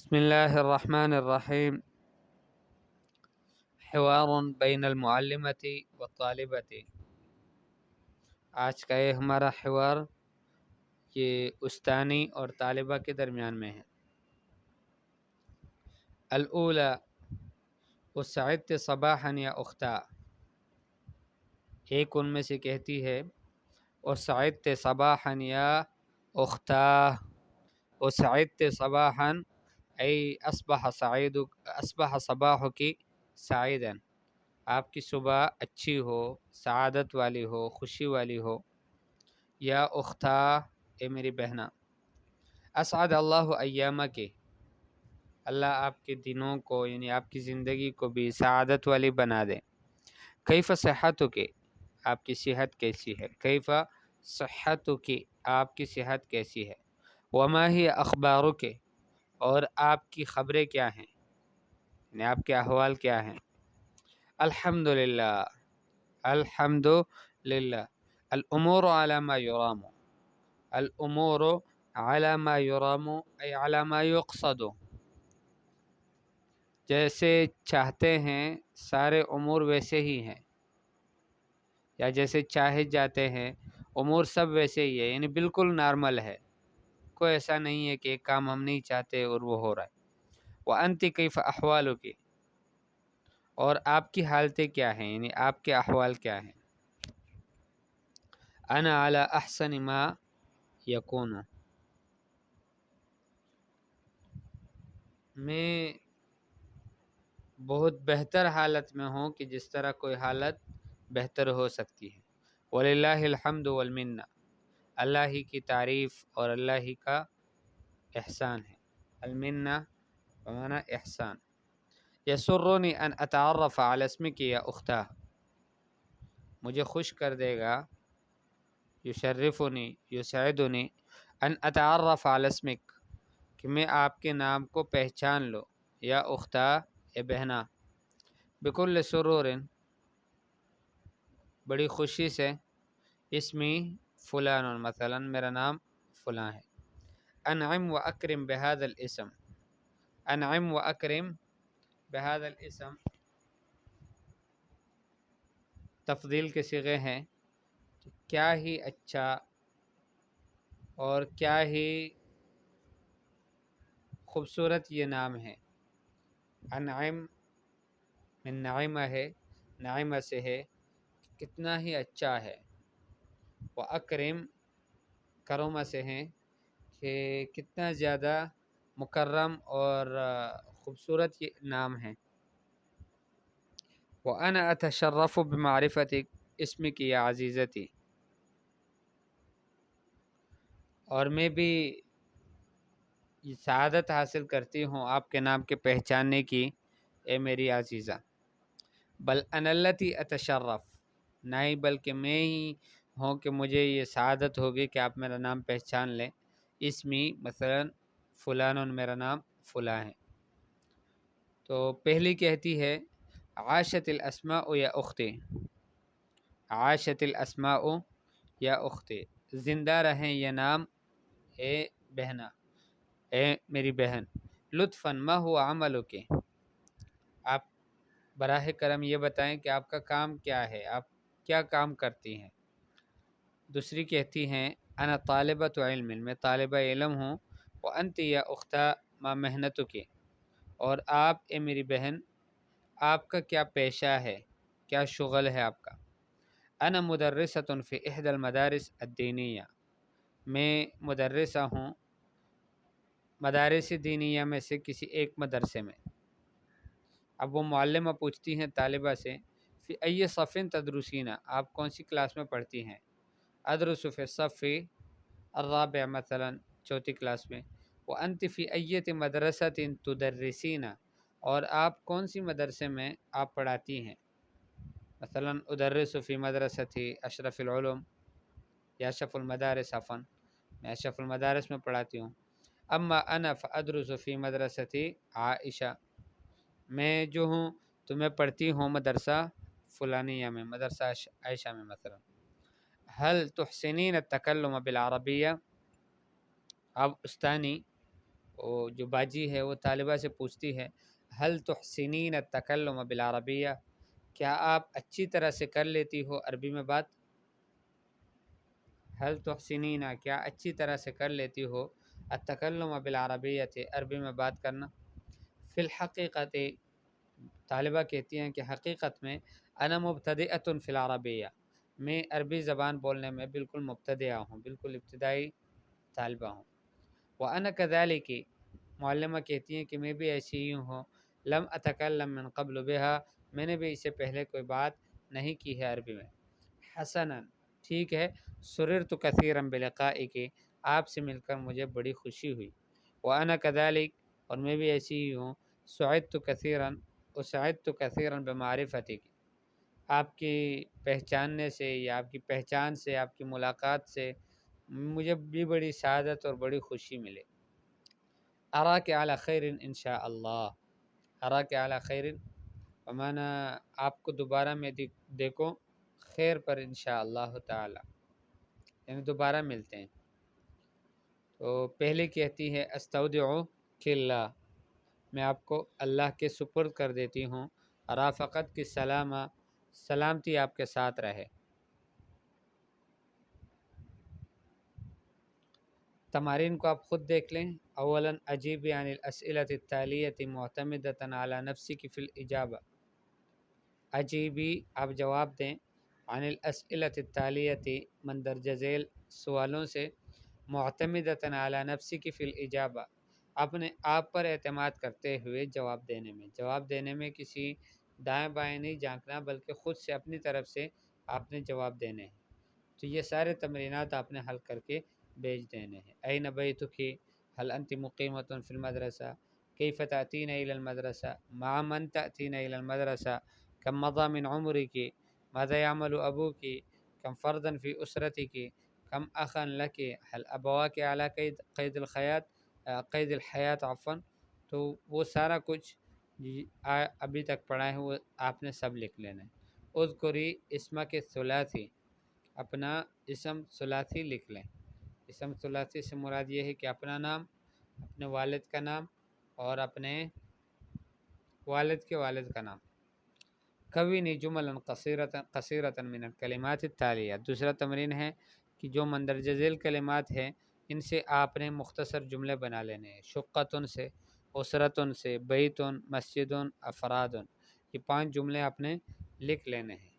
بسم الله الرحمن الرحيم. حوار بين المعلمة والطالبة. آج کا یہ ہمارا حوار یہ استانی اور طالبہ کے درمیان میں ہے. الاولی اسعدت صباحا یا اختا. ایک ان میں سے کہتی ہے اسعدت صباحا یا اختا. اسعدت صباحا ای اصبح صباحک سعیدا. آپ کی صبح اچھی ہو، سعادت والی ہو، خوشی والی ہو. یا اختہ اے میری بہنا. اسعد اللہ ایامک. اللہ آپ کے دنوں کو یعنی آپ کی زندگی کو بھی سعادت والی بنا دے. کیف صحتک. آپ کی صحت کیسی ہے؟ کیف صحتک. آپ کی صحت کیسی ہے؟ وما ہی اخبارک. اور آپ کی خبریں کیا ہیں؟ یعنی آپ کے احوال کیا ہیں؟ الحمدللہ. الحمدللہ. الامور علی ما یرام. الامور علی ما یرام ای علی ما یقصد. جیسے چاہتے ہیں سارے امور ویسے ہی ہیں، یا جیسے چاہے جاتے ہیں امور سب ویسے ہی ہے، یعنی بالکل نارمل ہے. کوئی ایسا نہیں ہے کہ ایک کام ہم نہیں چاہتے اور وہ ہو رہا ہے. وانت کیف احوالک. اور آپ کی حالتیں کیا ہیں، یعنی آپ کے احوال کیا ہیں؟ انا علی احسن ما یکون. میں بہت بہتر حالت میں ہوں کہ جس طرح کوئی حالت بہتر ہو سکتی ہے. وللہ الحمد والمنہ. اللہ ہی کی تعریف اور اللہ ہی کا احسان ہے. المنہ بمعنی احسان. یسرنی ان اتعرف علی اسمک یا اختہ. مجھے خوش کر دے گا، یشرفنی یسعدنی ان اتعرف علی اسمک، کہ میں آپ کے نام کو پہچان لو. یا اختہ اے بہنا. بکل سرور. بڑی خوشی سے. اسمی فلان مثلا میرا نام فلاں ہے. انعم و اکرم بہذا الاسم. انعم و اکرم بہذا الاسم تفضیل کے صیغے ہیں. کیا ہی اچھا اور کیا ہی خوبصورت یہ نام ہے. انعم من نعمہ ہے، نعمہ سے ہے، کتنا ہی اچھا ہے. و اکرم کرمہ سے ہیں کہ کتنا زیادہ مکرم اور خوبصورت یہ نام ہے. وَأَنَا أَتَشَرَّفُ بِمَعْرِفَتِكَ اسمِكِ یا عزیزتی. اور میں بھی سعادت حاصل کرتی ہوں آپ کے نام کے پہچاننے کی، اے میری عزیزہ. بل انا التی اتشرف. نہیں بلکہ میں ہی ہوں کہ مجھے یہ سعادت ہوگی کہ آپ میرا نام پہچان لیں. اسمی مثلا فلان، میرا نام فلاں ہے. تو پہلی کہتی ہے عاشت الاسماء یا اختی. عاشت الاسماء یا اختی. زندہ رہیں یہ نام اے بہنا، اے میری بہن. لطفاً ما ہوا عملک. آپ براہ کرم یہ بتائیں کہ آپ کا کام کیا ہے، آپ کیا کام کرتی ہیں. دوسری کہتی ہیں انا طالبۃ علم. میں طالبہ علم ہوں. وانت یا اختہ ما محنتک. اور آپ اے میری بہن آپ کا کیا پیشہ ہے، کیا شغل ہے آپ کا. انا مدرسۃ فی احدی المدارس الدینیہ. میں مدرسہ ہوں مدارس دینیہ میں سے کسی ایک مدرسے میں. اب وہ معلمہ پوچھتی ہیں طالبہ سے فی ای صف تدرسین. آپ کون سی کلاس میں پڑھتی ہیں؟ ادرس فی الصف الرابع مثلا، چوتھی کلاس میں. وانت فی ایت مدرسۃ تدرسین. اور آپ کون سی مدرسے میں آپ پڑھاتی ہیں؟ مثلا ادرس فی مدرسۃ اشرف العلوم یا اشرف المدارس. عفوا میں اشرف المدارس میں پڑھاتی ہوں. اما انا فادرس فی مدرسۃ عائشہ. میں جو ہوں تو میں پڑھتی ہوں مدرسہ فلانیہ میں، مدرسہ عائشہ میں مثلا. هل تحسنین التکلم بالعربیہ. اب استانی جو باجی ہے وہ طالبہ سے پوچھتی ہے حل تحسنین التکلم بالعربیہ، کیا آپ اچھی طرح سے کر لیتی ہو عربی میں بات؟ حل تحسنین، کیا اچھی طرح سے کر لیتی ہو التکلم بالعربیہ، عربی میں بات کرنا؟ فی الحقیقت، طالبہ کہتی ہیں کہ حقیقت میں انا مبتدئۃ فی العربیہ، میں عربی زبان بولنے میں بالکل مبتدئہ ہوں، بالکل ابتدائی طالبہ ہوں۔ وانا کذالک، معلمہ کہتی ہیں کہ میں بھی ایسی ہی ہوں، لم اتکلم من قبل بہا، میں نے بھی اس سے پہلے کوئی بات نہیں کی ہے عربی میں۔ حسنا، ٹھیک ہے، سررت کثیرا بلقائک، آپ سے مل کر مجھے بڑی خوشی ہوئی۔ وانا کذالک، اور میں بھی ایسی ہی ہوں، سعدت کثیرا، اسعدت کثیرا بمعرفتک، آپ کی پہچاننے سے یا آپ کی پہچان سے، آپ کی ملاقات سے مجھے بھی بڑی سعادت اور بڑی خوشی ملے۔ اراک علی خیر انشاء اللہ، اراک علی خیر، بمعنی آپ کو دوبارہ میں دیکھوں خیر پر انشاء اللہ تعالی، یعنی دوبارہ ملتے ہیں۔ تو پہلے کہتی ہے استودعک اللہ، میں آپ کو اللہ کے سپرد کر دیتی ہوں، رافقت کی سلامہ، سلامتی آپ کے ساتھ رہے۔ تمارین کو آپ خود دیکھ لیں۔ اولا اجیب عن الاسئلۃ التالیۃ معتمدۃ علی نفسک فی الاجابہ، اجیبی، آپ جواب دیں، عن الاسئلۃ التالیۃ، مندرجہ ذیل سوالوں سے، معتمدۃ علی نفسک فی الاجابہ، اپنے آپ پر اعتماد کرتے ہوئے جواب دینے میں، جواب دینے میں کسی دائیں بائیں نہیں جھانکنا، بلکہ خود سے اپنی طرف سے آپ نے جواب دینے ہیں۔ تو یہ سارے تمرینات آپ نے حل کر کے بھیج دینے ہیں۔ این بیتک، هل انت مقیمۃ فی المدرسہ، کیف تأتین الی المدرسہ، مع من تأتین الی المدرسہ، کم مضى من عمرک، ماذا يعمل ابوک، کم فردا فی اسرتک، کم اخا لک، هل ابواک علی قید الحیات عفوا۔ تو وہ سارا کچھ ابھی تک پڑھا ہے وہ آپ نے سب لکھ لینا ہے۔ اذکری اسمک الثلاثی، اپنا اسم ثلاثی لکھ لیں۔ اسم ثلاثی سے مراد یہ ہے کہ اپنا نام، اپنے والد کا نام اور اپنے والد کے والد کا نام۔ کونی جملا قصیرۃ من الکلمات التالیہ، دوسرا تمرین ہے کہ جو مندرجہ ذیل کلمات ہیں ان سے آپ نے مختصر جملے بنا لینے ہیں۔ شقۃ سے، اسرۃ سے، بیت، مسجد، افراد، یہ 5 جملے آپ نے لکھ لینے ہیں۔